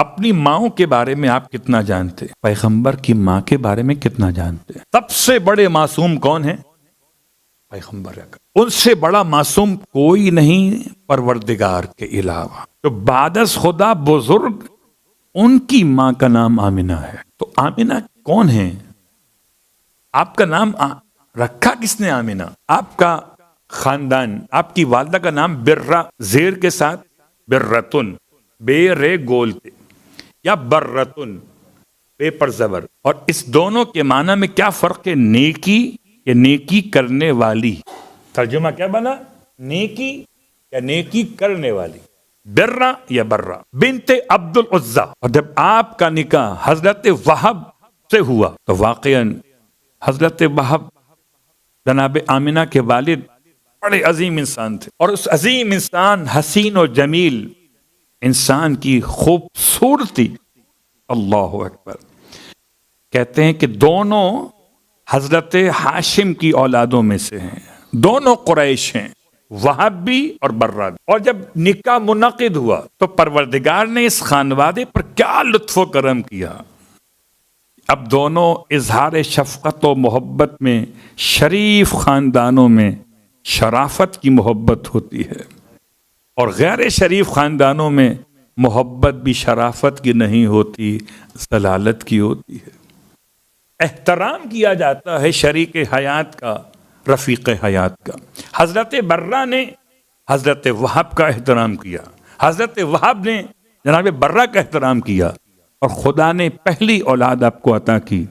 اپنی ماؤں کے بارے میں آپ کتنا جانتے ہیں؟ پیغمبر کی ماں کے بارے میں کتنا جانتے ہیں؟ سب سے بڑے معصوم کون ہیں؟ پیغمبر اکرم۔ ان سے بڑا معصوم کوئی نہیں پروردگار کے علاوہ۔ تو بعد از خدا بزرگ، ان کی ماں کا نام آمنہ ہے۔ تو آمنہ کون ہے؟ آپ کا نام رکھا کس نے آمنہ؟ آپ کا خاندان، آپ کی والدہ کا نام برہ زیر کے ساتھ برتن، بے رے گولتے، یا برتن بے پر زبر، اور اس دونوں کے معنی میں کیا فرق ہے؟ نیکی یا نیکی کرنے والی۔ ترجمہ کیا بنا؟ نیکی یا نیکی کرنے والی، برہ یا برہ۔ بنت عبد العزیٰ، اور جب آپ کا نکاح حضرت وہب سے ہوا تو واقعاً حضرت وہب جناب آمنہ کے والد بڑے عظیم انسان تھے، اور اس عظیم انسان، حسین و جمیل انسان کی خوبصورتی، اللہ اکبر، کہتے ہیں کہ دونوں حضرت ہاشم کی اولادوں میں سے ہیں، دونوں قریش ہیں، وہب بھی اور برہ بھی۔ اور جب نکاح منعقد ہوا تو پروردگار نے اس خانوادے پر کیا لطف و کرم کیا۔ اب دونوں اظہار شفقت و محبت میں، شریف خاندانوں میں شرافت کی محبت ہوتی ہے، اور غیر شریف خاندانوں میں محبت بھی شرافت کی نہیں ہوتی، ضلالت کی ہوتی ہے۔ احترام کیا جاتا ہے شریک حیات کا، رفیق حیات کا۔ حضرت برہ نے حضرت وہب کا احترام کیا، حضرت وہب نے جناب برہ کا احترام کیا، اور خدا نے پہلی اولاد آپ کو عطا کی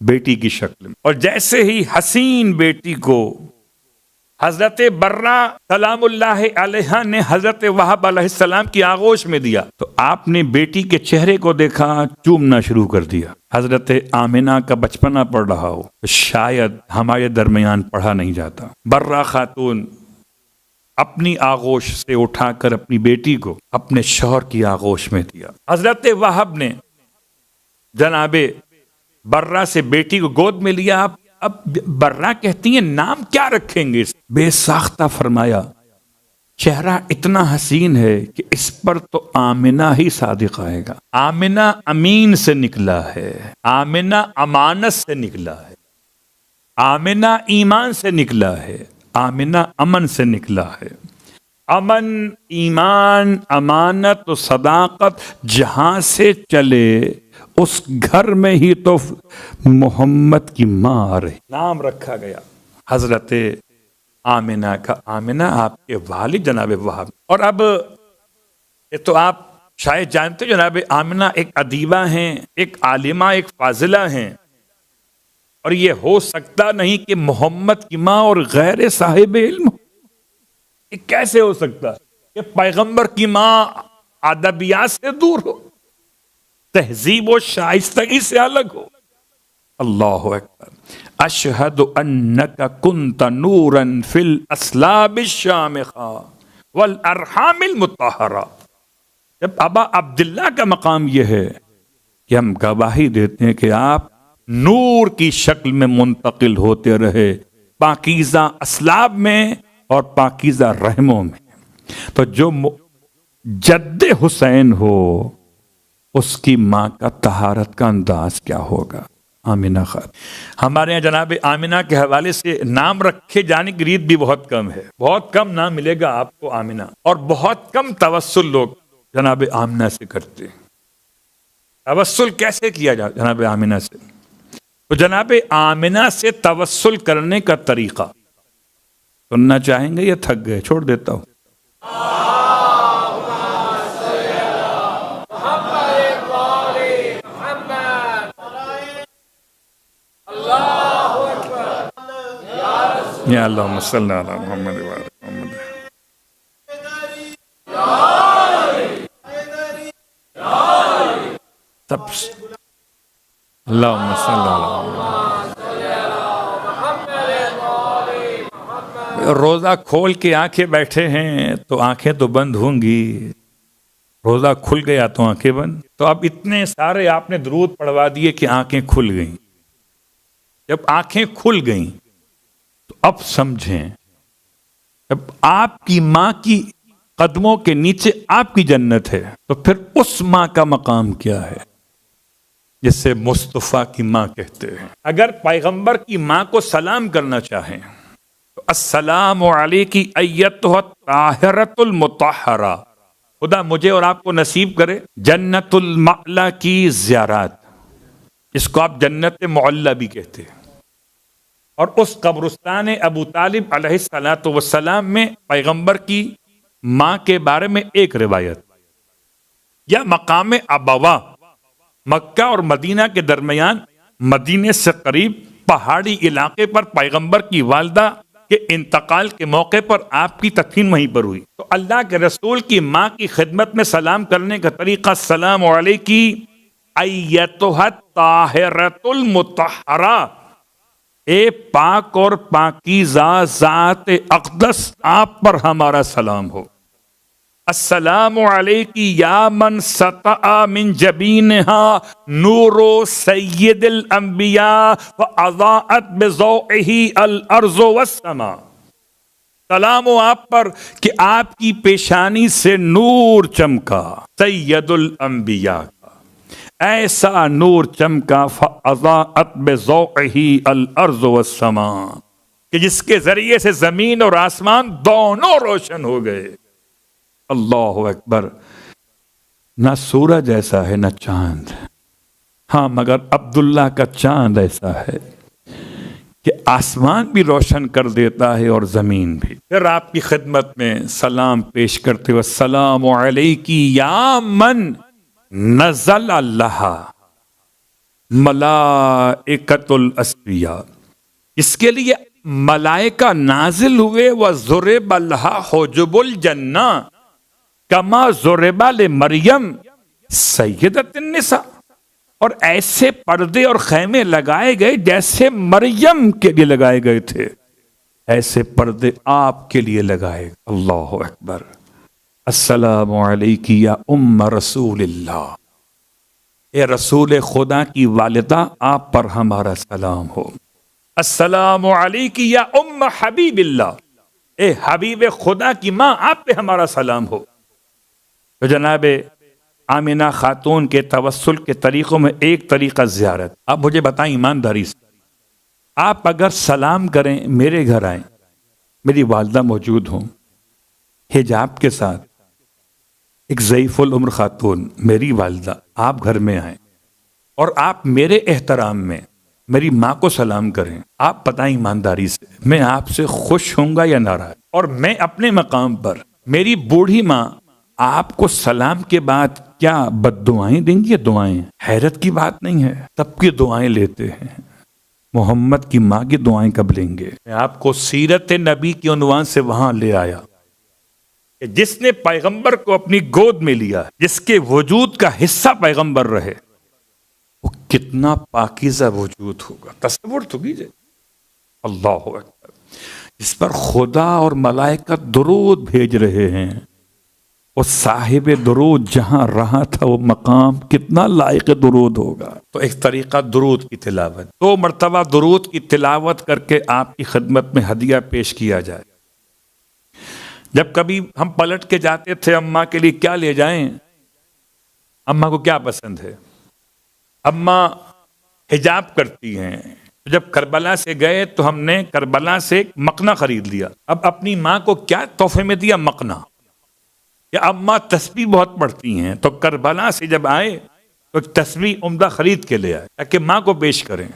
بیٹی کی شکل میں۔ اور جیسے ہی حسین بیٹی کو حضرت برہ سلام اللہ علیہ نے حضرت وہب علیہ السلام کی آغوش میں دیا تو آپ نے بیٹی کے چہرے کو دیکھا، چومنا شروع کر دیا۔ حضرت آمنہ کا بچپنا پڑھ رہا ہو، شاید ہمارے درمیان پڑھا نہیں جاتا۔ برہ خاتون اپنی آغوش سے اٹھا کر اپنی بیٹی کو اپنے شوہر کی آغوش میں دیا۔ حضرت وہب نے جناب برہ سے بیٹی کو گود میں لیا۔ اب برہ کہتی ہیں نام کیا رکھیں گے؟ بے ساختہ فرمایا چہرہ اتنا حسین ہے کہ اس پر تو آمنہ ہی صادق آئے گا۔ آمنہ امین سے نکلا ہے، آمنہ امانت سے نکلا ہے، آمنہ ایمان سے نکلا ہے، آمنہ امن سے نکلا ہے۔ امن، ایمان، امانت و صداقت جہاں سے چلے اس گھر میں ہی تو محمد کی ماں آ رہی۔ نام رکھا گیا حضرت آمنہ کا۔ آمنہ آپ کے والد جناب وہب۔ اور اب یہ تو آپ شاید جانتے جناب آمنہ ایک ادیبہ ہیں، ایک عالمہ، ایک فاضلہ ہیں، اور یہ ہو سکتا نہیں کہ محمد کی ماں اور غیر صاحب علم ہو۔ یہ کیسے ہو سکتا کہ پیغمبر کی ماں ادبیات سے دور ہو، تہذیب و شائستگی سے الگ ہو؟ اللہ اکبر۔ اشہد انک کنت نورا فی الاسلاب الشامخہ والارحام المطہرہ۔ جب ابا عبداللہ کا مقام یہ ہے کہ ہم گواہی دیتے ہیں کہ آپ نور کی شکل میں منتقل ہوتے رہے، پاکیزہ اسلاب میں اور پاکیزہ رحموں میں، تو جو جد حسین ہو اس کی ماں کا طہارت کا انداز کیا ہوگا؟ آمنہ خان۔ ہمارے یہاں جناب آمنہ کے حوالے سے نام رکھے جانے کی ریت بھی بہت کم ہے، بہت کم نام ملے گا آپ کو آمنہ، اور بہت کم توسل لوگ جناب آمنہ سے کرتے ہیں۔ توسل کیسے کیا جاتا جناب آمنہ سے؟ تو جناب آمنہ سے توسل کرنے کا طریقہ سننا چاہیں گے یا تھک گئے؟ چھوڑ دیتا ہوں۔ یا اللہم صلی علی محمد و آل محمد۔ سب اللہم صلی علی محمد۔ روزہ کھول کے آنکھیں بیٹھے ہیں تو آنکھیں تو بند ہوں گی، روزہ کھل گیا تو آنکھیں بند۔ تو اب اتنے سارے آپ نے درود پڑھوا دیے کہ آنکھیں کھل گئیں۔ جب آنکھیں کھل گئیں تو اب سمجھیں، جب آپ کی ماں کی قدموں کے نیچے آپ کی جنت ہے، تو پھر اس ماں کا مقام کیا ہے جسے مصطفیٰ کی ماں کہتے ہیں؟ اگر پیغمبر کی ماں کو سلام کرنا چاہیں تو السلام علیکی ایتھا الطاہرۃ المطہرہ، خدا مجھے اور آپ کو نصیب کرے جنت المعلا کی زیارات، اس کو آپ جنت معلا بھی کہتے ہیں۔ اور اس قبرستان ابو طالب علیہ الصلوۃ والسلام میں پیغمبر کی ماں کے بارے میں ایک روایت، یا مقام ابوا، مکہ اور مدینہ کے درمیان، مدینے سے قریب پہاڑی علاقے پر پیغمبر کی والدہ کے انتقال کے موقع پر آپ کی تدفین وہیں پر ہوئی۔ تو اللہ کے رسول کی ماں کی خدمت میں سلام کرنے کا طریقہ السلام علیکی ایتھا الطاہرۃ المطہرہ، اے پاک اور پاکیزہ ذات اقدس، آپ پر ہمارا سلام ہو۔ السلام علیکی یا من سطع من جبینہا نور سید الانبیاء واضاءت بضوئہ الارض والسماء، سلام ہو آپ پر کہ آپ کی پیشانی سے نور چمکا، سید الانبیاء کا ایسا نور چمکا، فاضاءت بضوئہ الارض والسماء، کہ جس کے ذریعے سے زمین اور آسمان دونوں روشن ہو گئے۔ اللہ اکبر، نہ سورج ایسا ہے نہ چاند، ہاں مگر عبداللہ کا چاند ایسا ہے کہ آسمان بھی روشن کر دیتا ہے اور زمین بھی۔ پھر آپ کی خدمت میں سلام پیش کرتے ہوئے السلام علیکی یا من نزل اللہ ملائکۃ الاسفیاء، اس کے لیے ملائکہ نازل ہوئے، وضرب لہا حجب الجنہ کما ضرب لمریم سیدۃ النساء، اور ایسے پردے اور خیمے لگائے گئے جیسے مریم کے لیے لگائے گئے تھے، ایسے پردے آپ کے لیے لگائے گئے۔ اللہ اکبر، السلام علیکی یا ام رسول اللہ، اے رسول خدا کی والدہ، آپ پر ہمارا سلام ہو۔ السلام علیکی یا ام حبیب اللہ، اے حبیب خدا کی ماں، آپ پہ ہمارا سلام ہو۔ تو جناب آمنہ خاتون کے توسل کے طریقوں میں ایک طریقہ زیارت۔ اب مجھے بتائیں ایمانداری سے، آپ اگر سلام کریں، میرے گھر آئیں، میری والدہ موجود ہوں حجاب کے ساتھ، ایک ضعیف العمر خاتون میری والدہ، آپ گھر میں آئیں اور آپ میرے احترام میں میری ماں کو سلام کریں، آپ بتائیں ایمانداری سے میں آپ سے خوش ہوں گا یا ناراض؟ اور میں اپنے مقام پر میری بوڑھی ماں آپ کو سلام کے بعد کیا بد دعائیں دیں گی؟ دعائیں، حیرت کی بات نہیں ہے، سب کی دعائیں لیتے ہیں، محمد کی ماں کی دعائیں کب لیں گے؟ میں آپ کو سیرت نبی کے عنوان سے وہاں لے آیا کہ جس نے پیغمبر کو اپنی گود میں لیا، جس کے وجود کا حصہ پیغمبر رہے، وہ کتنا پاکیزہ وجود ہوگا، تصور تو کیجئے۔ اللہ اکبر، جس پر خدا اور ملائکہ درود بھیج رہے ہیں، وہ صاحب درود جہاں رہا تھا وہ مقام کتنا لائق درود ہوگا۔ تو ایک طریقہ درود کی تلاوت، 2 مرتبہ درود کی تلاوت کر کے آپ کی خدمت میں ہدیہ پیش کیا جائے۔ جب کبھی ہم پلٹ کے جاتے تھے اماں کے لیے کیا لے جائیں، اماں کو کیا پسند ہے؟ اماں حجاب کرتی ہیں، جب کربلا سے گئے تو ہم نے کربلا سے ایک مقنا خرید لیا۔ اب اپنی ماں کو کیا تحفے میں دیا؟ مقنا۔ یا اماں تسبیح بہت پڑھتی ہیں تو کربلا سے جب آئے تو ایک تسبیح عمدہ خرید کے لے آئے تاکہ ماں کو پیش کریں،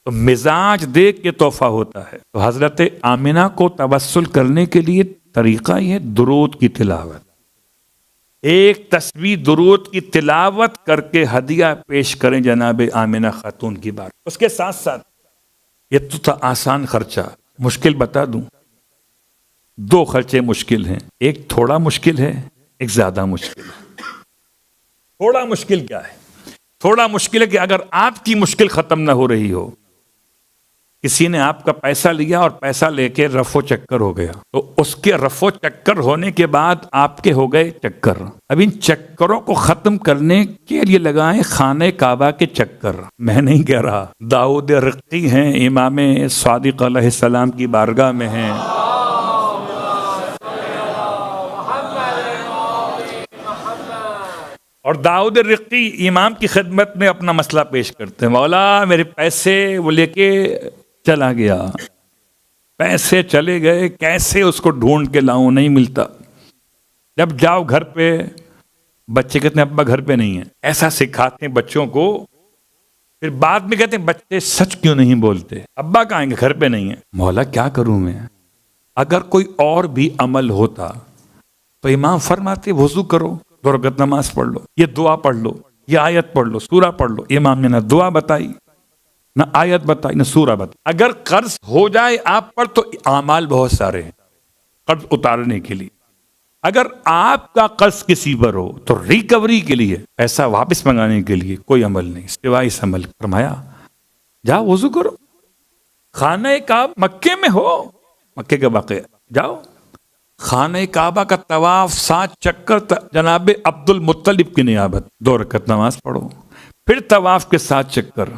تو مزاج دیکھ کے تحفہ ہوتا ہے۔ تو حضرت آمنہ کو توسل کرنے کے لیے طریقہ یہ درود کی تلاوت، ایک تسبیح درود کی تلاوت کر کے ہدیہ پیش کریں جناب آمنہ خاتون کی بات۔ اس کے ساتھ ساتھ یہ تو تھا آسان خرچہ، مشکل بتا دوں، 2 خرچے مشکل ہیں، ایک تھوڑا مشکل ہے، ایک زیادہ مشکل ہے۔ تھوڑا مشکل کیا ہے؟ تھوڑا مشکل ہے کہ اگر آپ کی مشکل ختم نہ ہو رہی ہو، کسی نے آپ کا پیسہ لیا اور پیسہ لے کے رفو چکر ہو گیا، تو اس کے رفو چکر ہونے کے بعد آپ کے ہو گئے چکر، اب ان چکروں کو ختم کرنے کے لیے لگائیں خانہ کعبہ کے چکر۔ میں نہیں کہہ رہا، داؤد رقی ہیں، امام صادق علیہ السلام کی بارگاہ میں ہیں، اور داؤد رقی امام کی خدمت میں اپنا مسئلہ پیش کرتے ہیں، مولا میرے پیسے وہ لے کے چلا گیا، پیسے چلے گئے، کیسے اس کو ڈھونڈ کے لاؤں، نہیں ملتا۔ جب جاؤ گھر پہ، بچے کہتے ہیں ابا گھر پہ نہیں ہے، ایسا سکھاتے ہیں بچوں کو، پھر بعد میں کہتے ہیں بچے سچ کیوں نہیں بولتے، ابا کہاں گے، گھر پہ نہیں ہے۔ مولا کیا کروں میں؟ اگر کوئی اور بھی عمل ہوتا تو امام فرماتے وضو کرو، 2 رکعت نماز پڑھ لو، یہ دعا پڑھ لو، یہ آیت پڑھ لو، سورہ پڑھ لو۔ امام نے نہ دعا بتائی، نہ آیت بتائی، نہ سورہ بتائی۔ اگر قرض ہو جائے آپ پر تو اعمال بہت سارے ہیں قرض اتارنے کے لیے، اگر آپ کا قرض کسی پر ہو تو ریکوری کے لیے، پیسہ واپس منگانے کے لیے کوئی عمل نہیں سوائے اس عمل۔ فرمایا جاؤ وضو کرو، خانہ کعبہ مکے میں ہو، مکے کا واقعہ، جاؤ خانہ کعبہ کا طواف 7 چکر جناب عبد المطلب کی نیابت، 2 رکعت نماز پڑھو، پھر طواف کے 7 چکر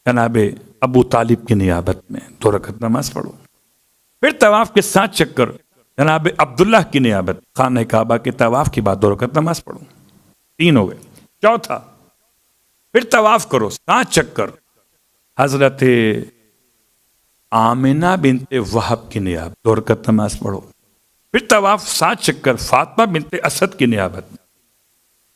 جناب ابو طالب کی نیابت میں 2 رکعت نماز پڑھو، پھر طواف کے 7 چکر جناب عبداللہ کی نیابت، خانہ کعبہ کے طواف کے بعد 2 رکعت نماز پڑھو، 3 ہو گئے۔ چوتھا، پھر طواف کرو 7 چکر حضرت آمنہ بنت وہب کی نیابت، 2 رکعت نماز پڑھو، پھر طواف 7 چکر فاطمہ بنت اسد کی نیابت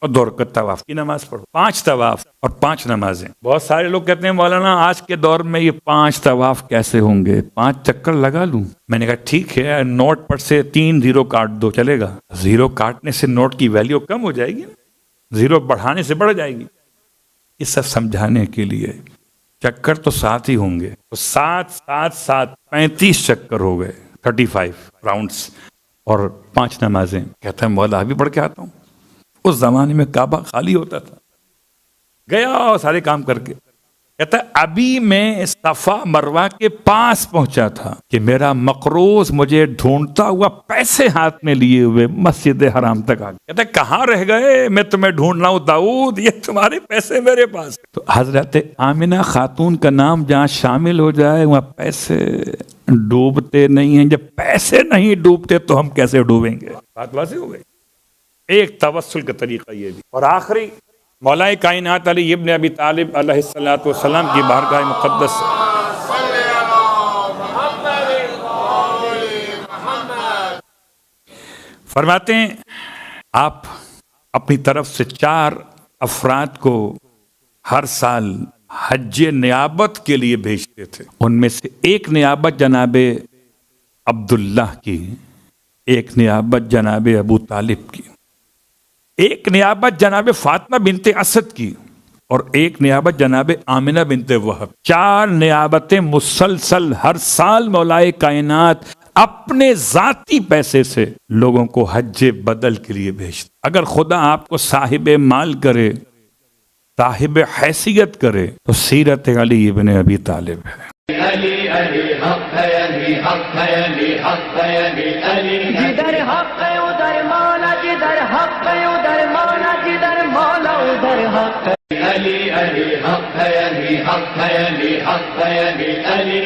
اور 2 رکعت طواف کی نماز پڑھو۔ 5 طواف اور 5 نمازیں۔ بہت سارے لوگ کہتے ہیں مولانا آج کے دور میں یہ 5 طواف کیسے ہوں گے، 5 چکر لگا لوں؟ میں نے کہا ٹھیک ہے، نوٹ پر سے 3 زیرو کاٹ دو، چلے گا؟ زیرو کاٹنے سے نوٹ کی ویلیو کم ہو جائے گی، زیرو بڑھانے سے بڑھ جائے گی۔ یہ سب سمجھانے کے لیے چکر تو 7 ہی ہوں گے، تو 7 7 7 35 چکر ہو گئے، 35 راؤنڈز، اور 5 نمازیں۔ کہتا ہے مولا ابھی پڑھ کے آتا ہوں۔ اس زمانے میں کعبہ خالی ہوتا تھا، گیا اور سارے کام کر کے کہتا ہے ابھی میں صفا مروہ کے پاس پہنچا تھا کہ میرا مقروض مجھے ڈھونڈتا ہوا پیسے ہاتھ میں لیے ہوئے مسجد حرام تک آ گیا۔ کہتا ہے کہاں رہ گئے، میں تمہیں ڈھونڈ رہا ہوں داؤد، یہ تمہارے پیسے میرے پاس۔ تو حضرت آمنہ خاتون کا نام جہاں شامل ہو جائے وہاں پیسے ڈوبتے نہیں ہیں۔ جب پیسے نہیں ڈوبتے تو ہم کیسے ڈوبیں گے؟ بات واضح ہو گئی۔ ایک توسل کا طریقہ یہ بھی، اور آخری مولا کائنات علی ابن ابی طالب علیہ الصلوۃ والسلام کی بارگاہ مقدس فرماتے ہیں آپ اپنی طرف سے 4 افراد کو ہر سال حج نیابت کے لیے بھیجتے تھے۔ ان میں سے ایک نیابت جناب عبداللہ کی، ایک نیابت جناب ابو طالب کی، ایک نیابت جناب فاطمہ بنت اسد کی، اور ایک نیابت جناب آمنہ بنت وہب۔ 4 نیابتیں مسلسل ہر سال مولا کائنات اپنے ذاتی پیسے سے لوگوں کو حج بدل کے لیے بھیجتے۔ اگر خدا آپ کو صاحب مال کرے، صاحب حیثیت کرے، تو سیرت علی ابن ابی طالب ہے۔ علی علی حق ہے، علی حق ہے، علی حق ہے، علی علی جدھر حق ہے ادھر مولا، جدھر حق ہے ادھر مولا، جدھر مولا ادھر حق ہے۔ علی علی حق ہے، علی حق ہے، علی حق ہے، علی علی